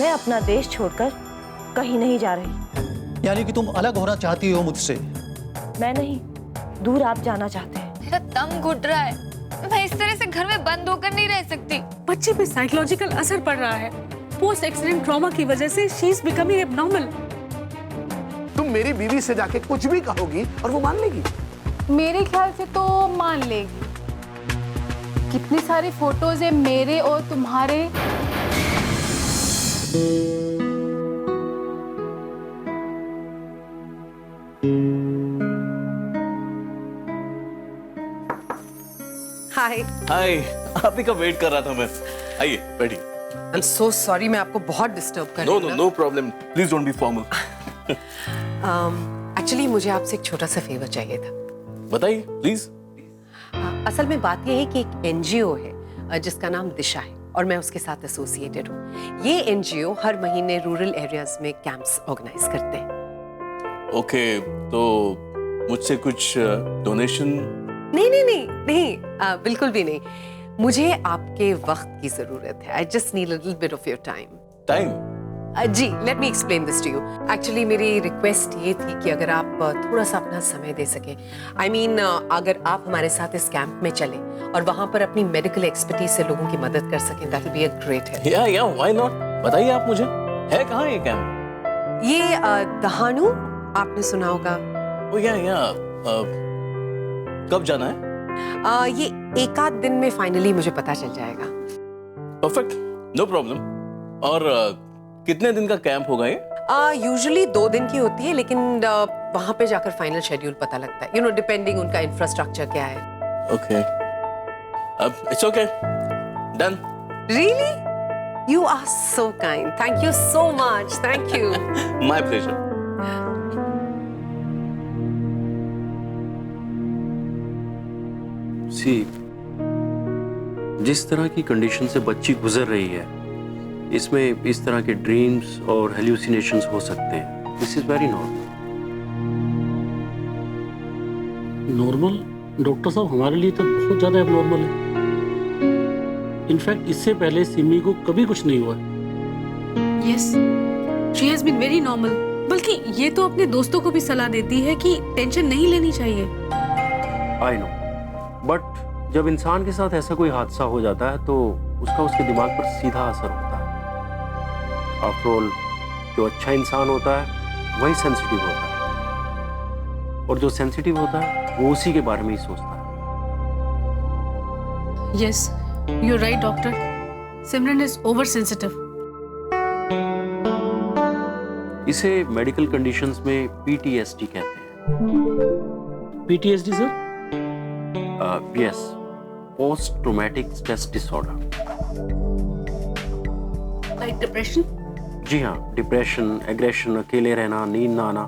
मैं अपना देश छोड़कर कहीं नहीं जा रही। यानी कि तुम अलग होना चाहती हो मुझसे? मैं नहीं, दूर आप जाना चाहते हैं। मेरा दम घुट रहा है, मैं इस तरह से घर में बंद होकर नहीं रह सकती। बच्चे पे साइकोलॉजिकल असर पड़ रहा है। पोस्ट एक्सीडेंट ट्रॉमा की वजह से शी इज बिकमिंग एबनॉर्मल। तुम मेरी बीवी से जाके कुछ भी कहोगी और वो मान लेगी? मेरे ख्याल से तो मान लेगी। कितनी सारी फोटोज है मेरे और तुम्हारे। हाय हाय, आप ही का वेट कर रहा था मैं। आइए बैठिए। आई एम सो सॉरी, मैं आपको बहुत डिस्टर्ब कर रही हूँ। No problem, please don't be formal. Actually मुझे आपसे एक छोटा सा फेवर चाहिए था। बताइए प्लीज। असल में बात यह है कि एक एनजीओ है जिसका नाम दिशा है और मैं उसके साथ एसोसिएटेड हूँ। ये एनजीओ हर महीने रूरल एरियाज में कैंप्स ऑर्गेनाइज करते हैं। ओके, तो मुझसे कुछ डोनेशन? नहीं, बिल्कुल भी नहीं। मुझे आपके वक्त की जरूरत है। I just need a little bit of your time. जी, let me explain this to you. Actually मेरी रिक्वेस्ट ये थी कि अगर आप थोड़ा सा अपना समय दे सकें, आई मीन अगर आप हमारे साथ इस कैंप में चलें और वहां पर अपनी मेडिकल एक्सपर्टीज से लोगों की मदद कर सकें, that will be a great help. या व्हाई नॉट? बताइए आप मुझे, है कहाँ ये कैंप? ये दहानू आपने सुना होगा। ओ या कब जाना है? ये एक आध दिन में फाइनली मुझे पता चल जाएगा। Perfect, no problem. और कितने दिन का कैंप होगा ये? यूजुअली 2 दिन की होती है, लेकिन वहां पे जाकर फाइनल शेड्यूल पता लगता है, यू नो, डिपेंडिंग उनका इंफ्रास्ट्रक्चर क्या है। ओके, अब it's okay, done. Really? You are so kind, thank you so much, thank you. My pleasure. See, जिस तरह की कंडीशन से बच्ची गुजर रही है, इसमें इस तरह के ड्रीम्स और हेल्यूसिनेशंस हो सकते हैं। This is very normal. Normal? Doctor साहब, हमारे लिए तो बहुत ज्यादा एबनॉर्मल है। इनफैक्ट इससे पहले सिमी को कभी कुछ नहीं हुआ। Yes, she has been very normal. बल्कि ये तो अपने दोस्तों को भी सलाह देती है कि टेंशन नहीं लेनी चाहिए। आई नो, बट जब इंसान के साथ ऐसा कोई हादसा हो जाता है तो उसका उसके दिमाग पर सीधा असर होता है। आफ्टर ऑल, जो अच्छा इंसान होता है वही सेंसिटिव होता है, और जो सेंसिटिव होता है वो उसी के बारे में ही सोचता है। Yes, you are right doctor. Simran is over sensitive. इसे मेडिकल कंडीशंस में पीटीएसडी कहते हैं। PTSD sir? Yes, post traumatic stress disorder. Like depression? जी हाँ, डिप्रेशन, एग्रेशन, अकेले रहना, नींद ना आना,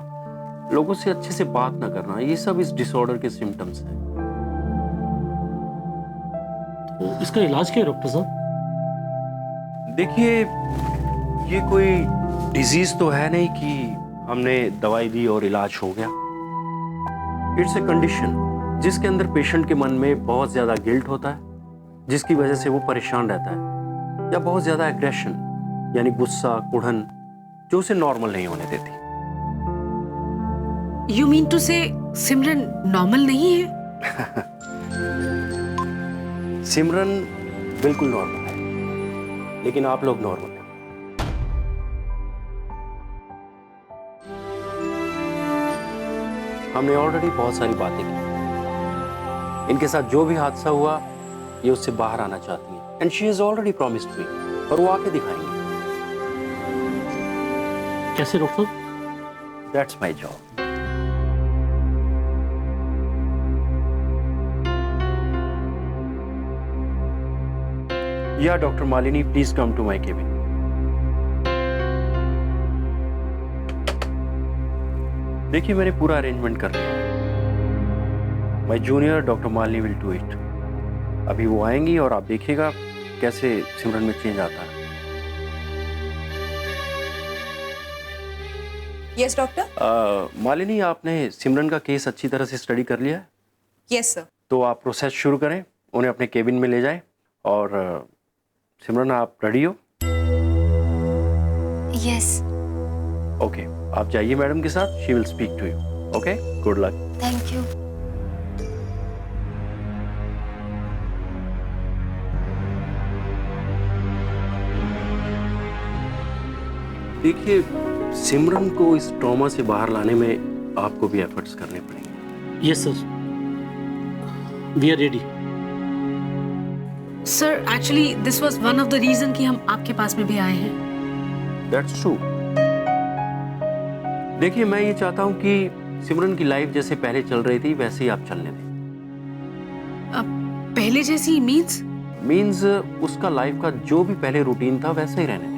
लोगों से अच्छे से बात ना करना, ये सब इस डिसऑर्डर के सिम्टम्स हैं। तो इसका इलाज क्या है डॉक्टर साहब? देखिए, ये कोई डिजीज तो है नहीं कि हमने दवाई दी और इलाज हो गया। इट्स ए कंडीशन जिसके अंदर पेशेंट के मन में बहुत ज्यादा गिल्ट होता है, जिसकी वजह से वो परेशान रहता है, या बहुत ज्यादा एग्रेशन यानी गुस्सा, कुढ़न, जो उसे नॉर्मल नहीं होने देती। यू मीन टू से सिमरन नॉर्मल नहीं है? सिमरन बिल्कुल नॉर्मल है, लेकिन आप लोग नॉर्मल नहीं। हमने ऑलरेडी बहुत सारी बातें की। इनके साथ जो भी हादसा हुआ, ये उससे बाहर आना चाहती है, and she has already promised me, और वो आके दिखाएंगे। कैसे डॉक्टर? That's my job. या doctor Malini, please come to my cabin. देखिए, मैंने पूरा अरेंजमेंट कर लिया। My junior doctor Malini will do it. अभी वो आएंगी और आप देखिएगा कैसे सिमरन में चेंज आता है। Yes doctor. मालिनी, आपने सिमरन का केस अच्छी तरह से स्टडी कर लिया है? Yes sir. तो आप प्रोसेस शुरू करें, उन्हें अपने केबिन में ले जाएं, और सिमरन आप रेडी हो? यस ओके, आप जाइए मैडम के साथ, she will speak to you. Okay, good luck. Thank you. देखिए, सिमरन को इस ट्रॉमा से बाहर लाने में आपको भी एफर्ट्स करने पड़ेंगे। Yes sir, we are ready. Sir actually this was one of the reason कि हम आपके पास में भी आए हैं। That's true. देखिए, मैं ये चाहता हूँ कि सिमरन की लाइफ जैसे पहले चल रही थी वैसे ही आप चलने दें। अब पहले जैसी मीन्स उसका लाइफ का जो भी पहले रूटीन था वैसे ही रहने दें।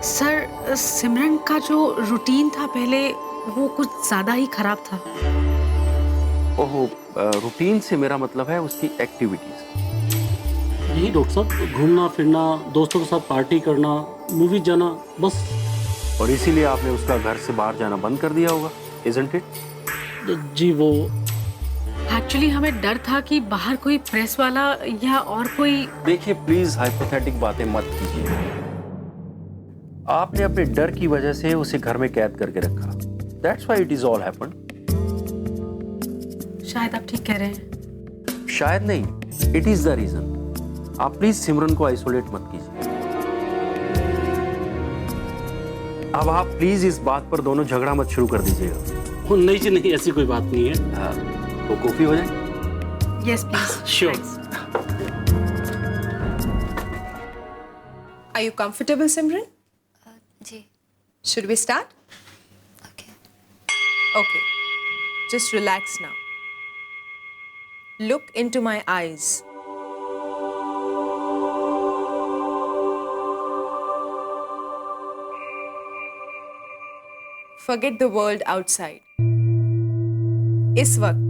सर, सिमरन का जो रूटीन था पहले वो कुछ ज्यादा ही खराब था। ओहो, रूटीन से मेरा मतलब है उसकी एक्टिविटीज। यही डॉक्टर साहब, घूमना फिरना, दोस्तों के साथ पार्टी करना, मूवी जाना, बस। और इसीलिए आपने उसका घर से बाहर जाना बंद कर दिया होगा, isn't it? जी वो एक्चुअली हमें डर था कि बाहर कोई प्रेस वाला या और कोई। देखिए प्लीज हाइपोथेटिक बातें मत कीजिए। आपने अपने डर की वजह से उसे घर में कैद करके रखा। That's why it is all happened. शायद आप ठीक कह रहे हैं। शायद नहीं, इट इज द रीजन। आप प्लीज सिमरन को आइसोलेट मत कीजिए। अब आप प्लीज इस बात पर दोनों झगड़ा मत शुरू कर दीजिएगा। नहीं जी नहीं, ऐसी कोई बात नहीं है। हाँ, तो कॉफी हो जाए? Yes please. Sure. Are you comfortable, Simran? जी Should we start? Okay. Okay. Just relax now. Look into my eyes. Forget the world outside. इस वक्त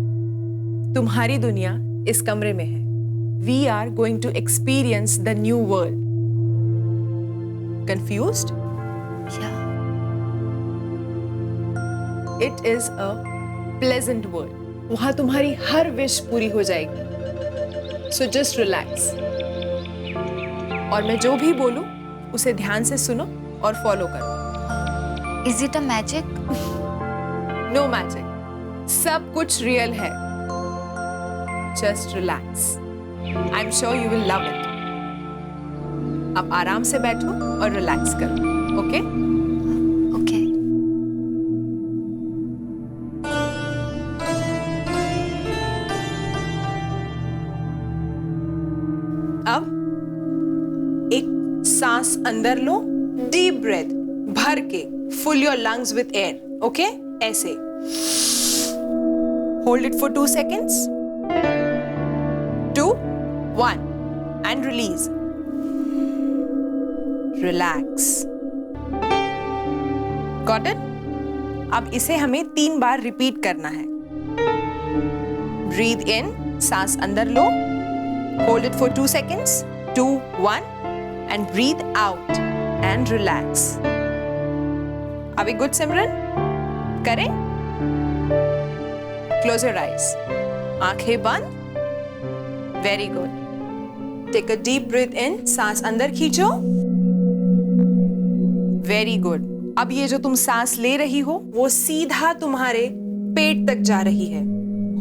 तुम्हारी दुनिया इस कमरे में है। We are going to experience the new world. Confused? या It is a pleasant world. वहां तुम्हारी हर विश पूरी हो जाएगी। So just relax. और मैं जो भी बोलूं उसे ध्यान से सुनो और फॉलो करो। Is it a magic? No magic, सब कुछ रियल है। Just relax. I am sure you will love it. अब आराम से बैठो और रिलैक्स करो, ओके? ओके। अब एक सांस अंदर लो, डीप ब्रेथ भर के, full your lungs with air, okay? ऐसे hold it for 2 seconds. 2, 1 and release. Relax. Got it? अब इसे हमें 3 बार रिपीट करना है। ब्रीथ इन, सांस अंदर लो, hold it for 2 seconds. 2, 1 and breathe out and relax. Are we good, Simran? करें? Close your eyes. आंखें बंद. Very good. Take a deep breath in. सांस अंदर खींचो. Very good. अब ये जो तुम सांस ले रही हो वो सीधा तुम्हारे पेट तक जा रही है.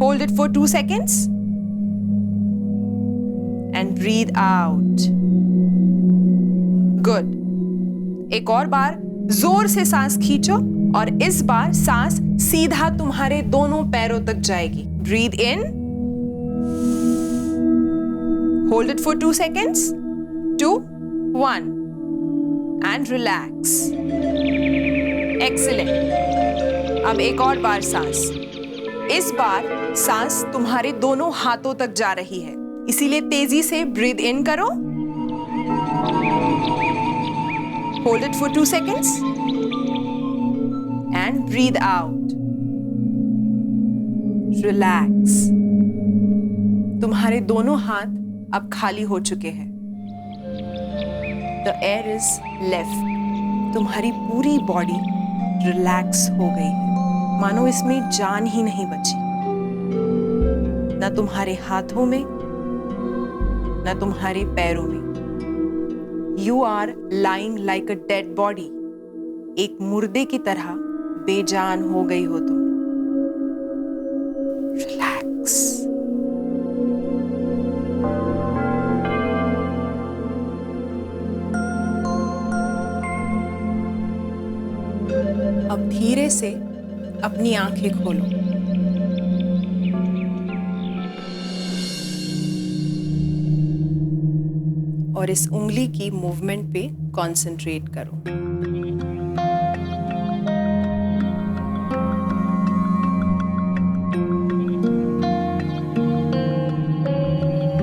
Hold it for 2 seconds. And breathe out. Good. एक और बार जोर से सांस खींचो और इस बार सांस सीधा तुम्हारे दोनों पैरों तक जाएगी। Breathe in, hold it for 2 seconds. 2, 1 and relax. Excellent. अब एक और बार सांस। इस बार सांस तुम्हारे दोनों हाथों तक जा रही है, इसीलिए तेजी से ब्रीथ इन करो, hold it for 2 seconds and breathe out. Relax. तुम्हारे दोनों हाथ अब खाली हो चुके हैं। The air is left. तुम्हारी पूरी बॉडी रिलैक्स हो गई है, मानो इसमें जान ही नहीं बची। ना तुम्हारे हाथों में, ना तुम्हारे पैरों में। You are lying like a dead body. एक मुर्दे की तरह बेजान हो गई हो तुम। रिलैक्स। अब धीरे से अपनी आंखें खोलो। और इस उंगली की मूवमेंट पे कंसंट्रेट करो।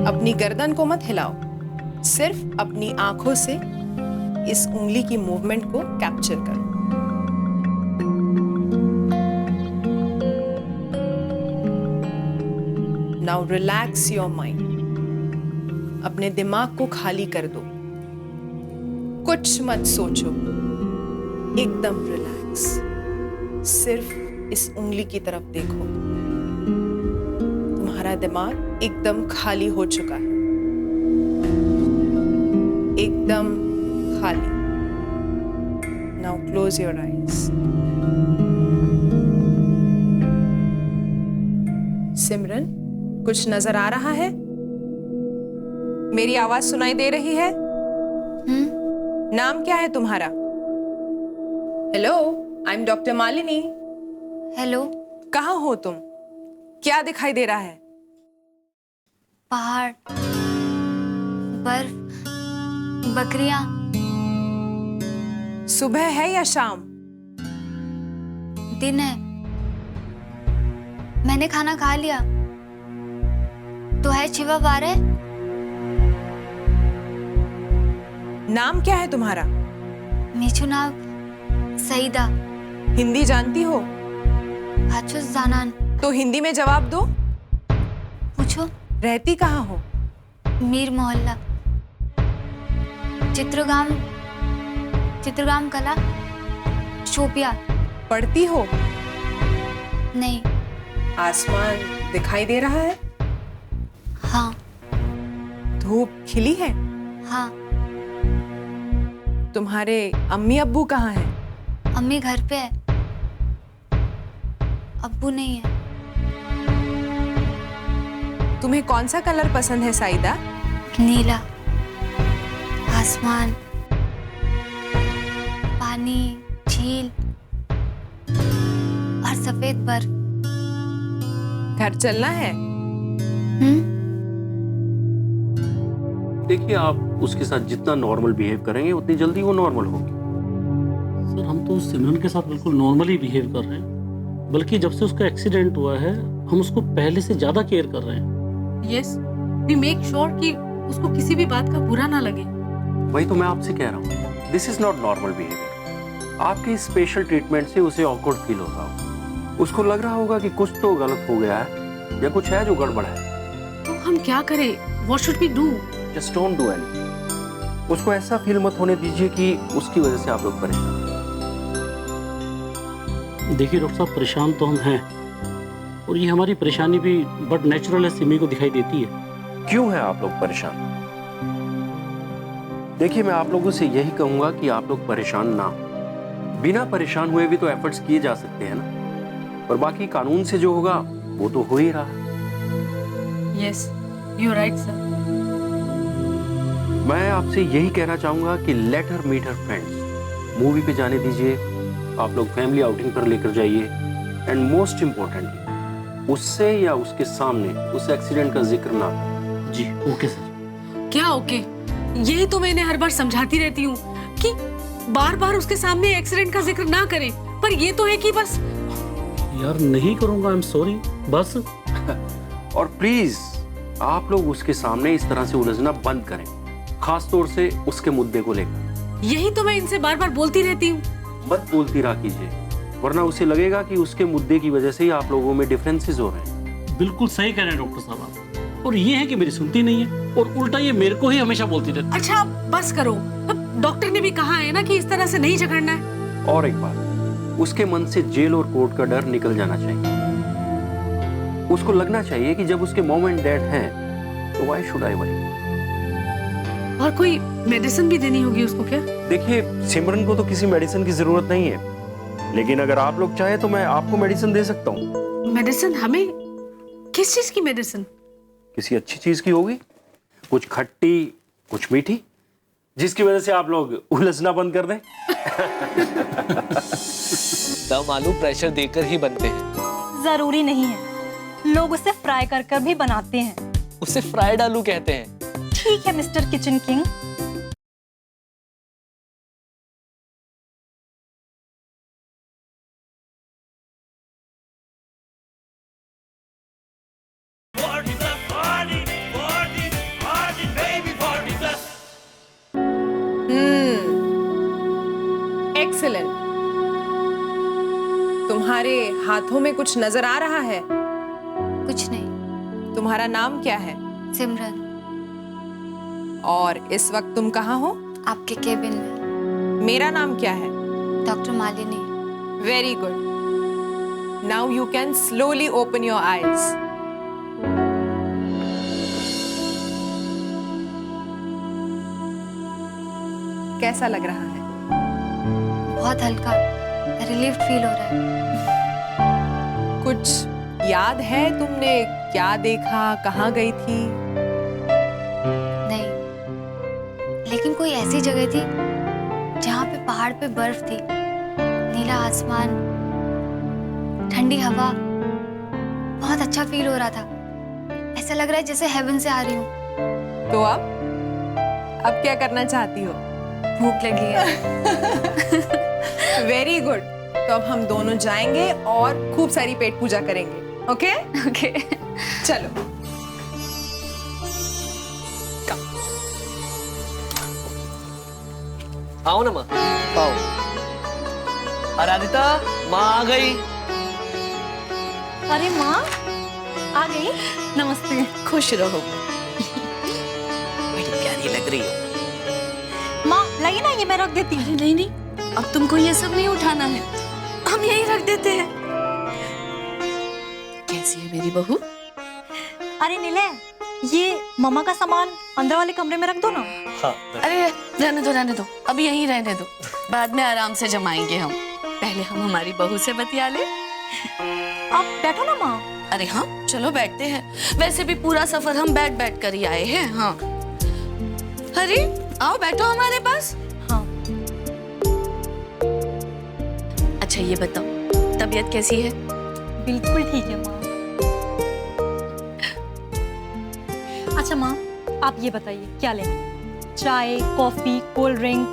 अपनी गर्दन को मत हिलाओ, सिर्फ अपनी आंखों से इस उंगली की मूवमेंट को कैप्चर करो। Now relax your mind. अपने दिमाग को खाली कर दो, कुछ मत सोचो, एकदम रिलैक्स। सिर्फ इस उंगली की तरफ देखो। तुम्हारा दिमाग एकदम खाली हो चुका है, एकदम खाली। Now close your eyes. Simran, कुछ नजर आ रहा है? मेरी आवाज सुनाई दे रही है? नाम क्या है तुम्हारा? Hello, I am doctor Malini. Hello. कहाँ हो तुम? क्या दिखाई दे रहा है? पहाड़, बर्फ, बकरियां। सुबह है या शाम? दिन है। मैंने खाना खा लिया। तो है शिवा बारे। नाम क्या है तुम्हारा? मीचू नाम सईदा। हिंदी जानती हो? हाचुस जानान। तो हिंदी में जवाब दो। पूछो। रहती कहाँ हो? मीर मोहल्ला, चित्रगाम कला, शोपिया। पढ़ती हो? नहीं। आसमान दिखाई दे रहा है? हाँ। धूप खिली है? हाँ। तुम्हारे अम्मी अब्बू कहाँ हैं? अम्मी घर पे है, अब्बू नहीं है। तुम्हें कौन सा कलर पसंद है साइदा? नीला, आसमान, पानी, झील और सफेद बर्फ। घर चलना है? देखिए, आप उसके साथ जितना नॉर्मल बिहेव करेंगे उतनी जल्दी वो नॉर्मल होगी। सर, हम तो सिमरन के साथ बिल्कुल नॉर्मली बिहेव कर रहे हैं, बल्कि जब से उसका एक्सीडेंट हुआ है हम उसको पहले से ज्यादा केयर कर रहे हैं। यस, वी मेक श्योर कि उसको किसी भी बात का बुरा ना लगे। वही तो मैं आपसे कह रहा हूँ, this is not normal behaviour. आपके स्पेशल ट्रीटमेंट से उसे ऑकवर्ड फील होता होगा, उसको लग रहा होगा कि कुछ तो गलत हो गया है या कुछ है जो गड़बड़ है। तो हम क्या करें? What should we do? Just don't do anything. उसको ऐसा फील मत होने दीजिए कि उसकी वजह से आप लोग परेशान। देखिए डॉक्टर साहब, परेशान तो हम हैं, और ये हमारी परेशानी भी बट नेचुरल है, सिमी को दिखाई देती है। क्यों है आप लोग परेशान? देखिए, मैं आप लोगों से यही कहूंगा कि आप लोग परेशान ना हो। बिना परेशान हुए भी तो एफर्ट्स किए जा सकते हैं ना, और बाकी कानून से जो होगा वो तो हो ही रहा है। Yes, you are right sir. मैं आपसे यही कहना चाहूंगा कि let her meet her friends. Movie पे जाने दीजिए, आप लोग फैमिली आउटिंग पर लेकर जाइए, एंड मोस्ट इम्पोर्टेंटली उससे या उसके सामने उस एक्सीडेंट का जिक्र ना करें। जी ओके सर। क्या ओके? यही तो मैंने हर बार समझाती रहती हूँ कि बार बार उसके सामने एक्सीडेंट का जिक्र ना करें, पर ये तो है कि बस। यार नहीं करूंगा, आई एम सॉरी, बस। और प्लीज आप लोग उसके सामने इस तरह से उलझना बंद करें, खास तौर से उसके मुद्दे को लेकर। यही तो मैं इनसे बार बार बोलती रहती हूँ। मत बोलती रहा कीजिए, वरना उसे लगेगा कि उसके मुद्दे की वजह से ही आप लोगों में डिफरेंसेस हो रहे हैं। बिल्कुल सही कह रहे हैं डॉक्टर साहब आप, और ये है कि मेरी सुनती नहीं है, और उल्टा ये मेरे को ही हमेशा बोलती रहती है। अच्छा बस करो, अब डॉक्टर ने भी कहा है ना कि इस तरह से नहीं झगड़ना है। और एक बात, उसके मन से जेल और कोर्ट का डर निकल जाना चाहिए। उसको लगना चाहिए कि जब उसके मॉम एंड डैड हैं तो व्हाई शुड आई वरी। और कोई मेडिसिन भी देनी होगी उसको क्या? देखिए, सिमरन को तो किसी मेडिसिन की जरूरत नहीं है, लेकिन अगर आप लोग चाहे तो मैं आपको मेडिसिन दे सकता हूँ। मेडिसिन? हमें? किस चीज की मेडिसिन? किसी अच्छी चीज की होगी, कुछ खट्टी कुछ मीठी, जिसकी वजह से आप लोग उलझना बंद कर दें। दम आलू प्रेशर देकर ही बनते हैं। जरूरी नहीं है, लोग उसे फ्राई कर कर भी बनाते हैं। उसे फ्राइड आलू कहते हैं। ठीक है मिस्टर किचन किंग। एक्सीलेंट। तुम्हारे हाथों में कुछ नजर आ रहा है? कुछ नहीं। तुम्हारा नाम क्या है? सिमरन। और इस वक्त तुम कहाँ हो? आपके केबिन में। मेरा नाम क्या है? Doctor Malini. Very good. Now you can slowly open your eyes. कैसा लग रहा है? बहुत हल्का, रिलीफ्ड फील हो रहा है। कुछ याद है तुमने क्या देखा, कहाँ गई थी? नहीं, लेकिन कोई ऐसी जगह थी जहाँ पे पहाड़ पे बर्फ थी, नीला आसमान, ठंडी हवा, बहुत अच्छा फील हो रहा था। ऐसा लग रहा है जैसे हेवन से आ रही हूँ। तो अब क्या करना चाहती हो? भूख लगी है। Very good. तो अब हम दोनों जाएंगे और खूब सारी पेट पूजा करेंगे। ओके? ओके। चलो। आओ ना माँ। आओ। आराधिता, माँ आ गई। अरे माँ आ गई। नमस्ते। खुश रहो। बड़ी प्यारी लग रही हो। माँ लगी ना, ये मैं रख देती हूँ। नहीं नहीं, अब तुमको ये सब नहीं उठाना है, हम यही रख देते हैं। कैसी है मेरी बहू? अरे नीले, ये मम्मा का सामान अंदर वाले कमरे में रख दो ना। हाँ। अरे रहने दो, अभी यहीं रहने दो, बाद में आराम से जमाएंगे हम। पहले हम हमारी बहू से बतिया ले। आप बैठो ना माँ। अरे हाँ, चलो बैठते हैं। वैसे भी पूरा सफर हम बैठ बैठ कर ही आए हैं। हाँ, अरे आओ बैठो हमारे पास। हाँ। अच्छा ये बताओ, तबीयत कैसी है? बिल्कुल ठीक है माँ। अच्छा माँ, आप ये बताइए क्या लेंगे? चाय, कॉफी, कोल्ड ड्रिंक?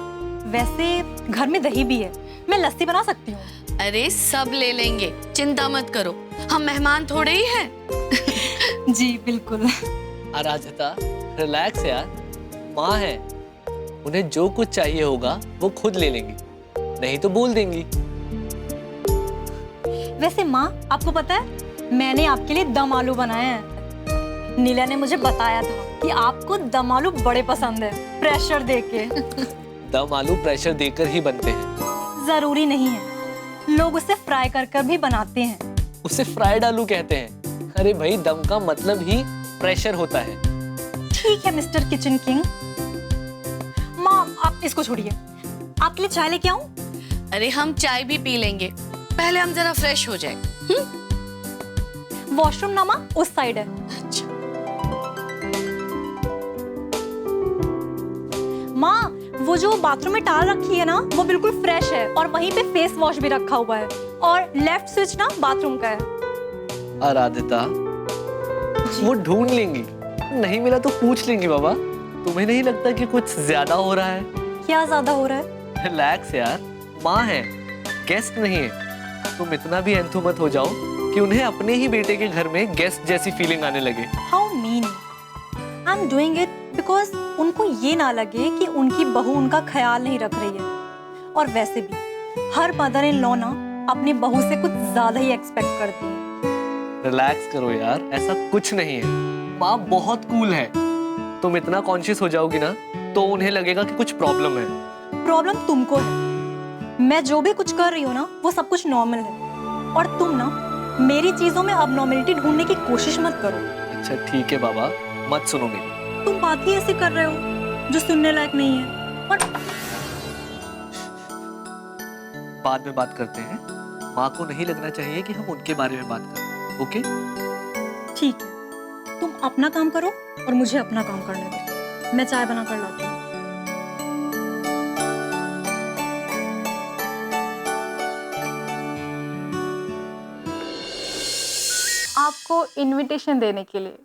वैसे घर में दही भी है, मैं लस्सी बना सकती हूँ। अरे सब ले लेंगे, चिंता मत करो, हम मेहमान थोड़े ही हैं। जी बिल्कुल। आराधिता, रिलैक्स यार, माँ है, उन्हें जो कुछ चाहिए होगा वो खुद ले लेंगी, नहीं तो बोल देंगी। वैसे माँ, आपको पता है मैंने आपके लिए दम आलू बनाए हैं। नीला ने मुझे बताया था कि आपको दम आलू बड़े पसंद है, प्रेशर देके। दम आलू प्रेशर देकर ही बनते हैं। जरूरी नहीं है, लोग उसे फ्राई कर कर भी बनाते हैं। उसे फ्राइड आलू कहते हैं। अरे भाई, दम का मतलब ही प्रेशर होता है। ठीक है मिस्टर किचन किंग। माँ आप इसको छोड़िए, आपके लिए चाय लेके आऊं? अरे हम चाय भी पी लेंगे, पहले हम जरा फ्रेश हो जाए। वॉशरूम ना माँ उस साइड है। अच्छा। माँ, वो जो बाथरूम में टाल रखी है ना, वो बिल्कुल फ्रेश है और वहीं पे फेस वॉश भी रखा हुआ है, और लेफ्ट स्विच ना बाथरूम का है। आराधिता, वो ढूंढ लेंगी, नहीं मिला तो पूछ लेंगी बाबा। तुम्हें नहीं लगता कि कुछ ज्यादा हो रहा है? क्या ज्यादा हो रहा है? रिलैक्स यार, माँ है, गेस्ट नहीं है। तुम इतना भी एंथू मत हो जाओ कि उन्हें अपने ही बेटे के घर में गेस्ट जैसी फीलिंग आने लगे। How mean. I am doing it because उनको ये ना लगे कि उनकी बहू उनका ख्याल नहीं रख रही है। और वैसे भी हर मदर इन लॉ ना अपनी बहू से कुछ ज्यादा ही एक्सपेक्ट करती है। रिलैक्स करो यार, ऐसा कुछ नहीं है। माँ बहुत कूल है। तुम इतना कॉन्शियस हो जाओगी ना तो उन्हें लगेगा कि कुछ प्रॉब्लम है। प्रॉब्लम तुमको है। मैं जो भी कुछ कर रही हूँ ना, वो सब कुछ नॉर्मल है, और तुम ना मेरी चीजों में अबनॉर्मलिटी ढूंढने की कोशिश मत करो। अच्छा ठीक है बाबा, मत सुनो मेरी। तुम बात ही ऐसे कर रहे हो जो सुनने लायक नहीं है। और बाद में बात करते हैं। माँ को नहीं लगना चाहिए कि हम उनके बारे में बात करें। ओके? ठीक है, तुम अपना काम करो और मुझे अपना काम करने दो। मैं चाय बना कर लाती हूँ। आपको इनविटेशन देने के लिए।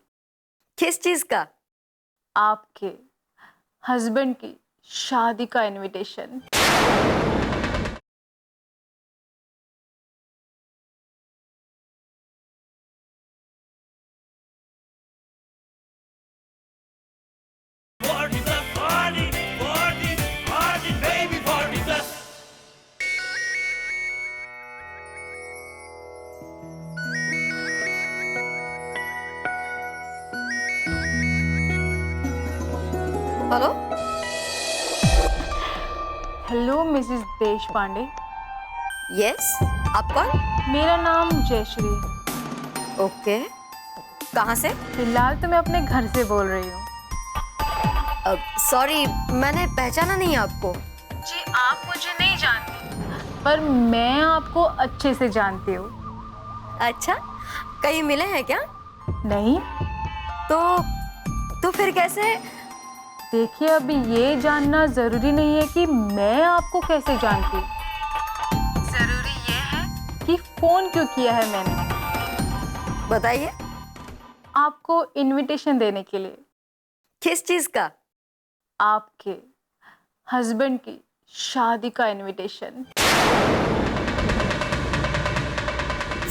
किस चीज का? आपके हस्बैंड की शादी का इनविटेशन। हेलो? हेलो मिसेस देश पांडे। यस, आप कौन? मेरा नाम जयश्री। ओके, कहाँ से? फिलहाल तो मैं अपने घर से बोल रही हूँ। सॉरी, मैंने पहचाना नहीं आपको। जी, आप मुझे नहीं जानती, पर मैं आपको अच्छे से जानती हूँ। अच्छा, कहीं मिले हैं क्या? नहीं। तो फिर कैसे? देखिए, अभी ये जानना जरूरी नहीं है कि मैं आपको कैसे जानती हूँ। जरूरी ये है कि फोन क्यों किया है मैंने। बताइए। आपको इनविटेशन देने के लिए। किस चीज का? आपके हस्बैंड की शादी का इनविटेशन।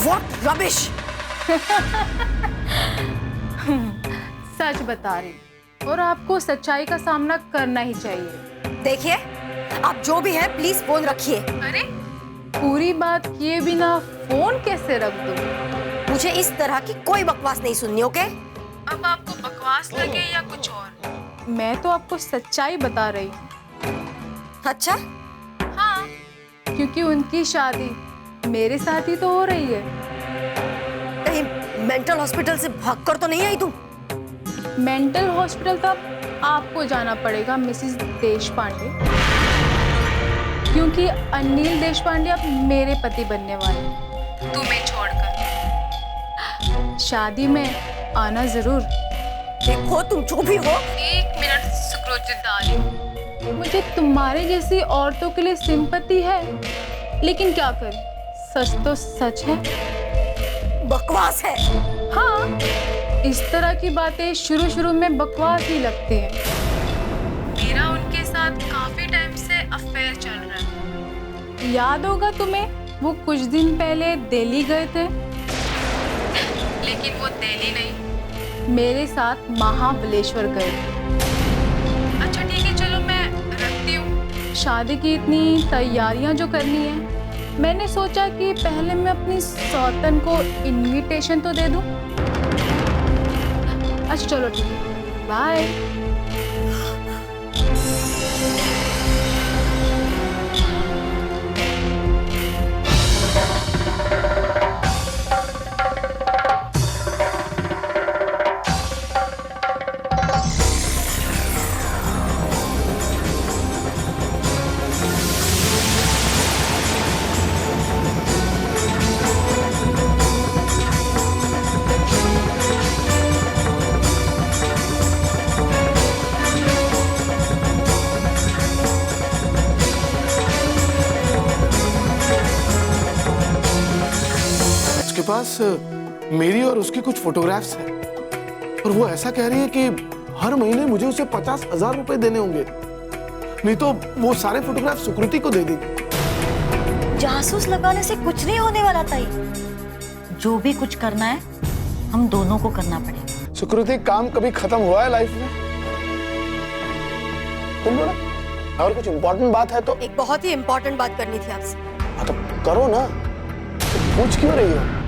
What rubbish! सच बता रही, और आपको सच्चाई का सामना करना ही चाहिए। देखिए, आप जो भी हैं प्लीज फोन रखिए। अरे, पूरी बात किए बिना फोन कैसे रख दूं? मुझे इस तरह की कोई बकवास नहीं सुननी, ओके? अब आपको बकवास लगे या कुछ और, मैं तो आपको सच्चाई बता रही हूँ। अच्छा? हाँ, क्योंकि उनकी शादी मेरे साथ ही तो हो रही है। कहीं मेंटल हॉस्पिटल से भागकर तो नहीं आई तुम? मेंटल हॉस्पिटल तक आपको जाना पड़ेगा मिसेस देश पांडे, क्योंकि अनिल देश पांडे अब मेरे पति बनने वाले, तुम्हें छोड़कर। शादी में आना जरूर। देखो, तुम जो भी हो। 1 मिनट सुक्रोजित डार्लिंग, मुझे तुम्हारे जैसी औरतों के लिए सिंपैथी है, लेकिन क्या करें, सच तो सच है। बकवास है। हाँ, इस तरह की बातें शुरू में बकवास ही लगती हैं। मेरा उनके साथ काफी टाइम से अफेयर चल रहा है। याद होगा तुम्हें, वो कुछ दिन पहले दिल्ली गए थे, लेकिन वो दिल्ली नहीं, मेरे साथ महाबलेश्वर गए थे। अच्छा ठीक है, चलो मैं रखती हूँ। शादी की इतनी तैयारियां जो करनी है, मैंने सोचा कि पहले मैं अपनी सौतन को इनविटेशन तो दे दूं। अच्छा चलो ठीक है, बाय। पास मेरी और उसकी कुछ फोटोग्राफ्स हैं, और वो ऐसा कह रही है कि हर महीने मुझे उसे 50,000 रुपए देने होंगे, नहीं तो वो सारे फोटोग्राफ सुकृति को दे देगी। जासूस लगाने से कुछ नहीं होने वाला ताई, जो भी कुछ करना है हम दोनों को करना पड़ेगा। सुकृति, काम कभी खत्म हुआ है लाइफ में? तुम बोलो, और कुछ इम्पोर्टेंट बात है तो। एक बहुत ही इम्पोर्टेंट बात करनी थी आपसे। हाँ तो करो ना, पूछ क्यों रही हो?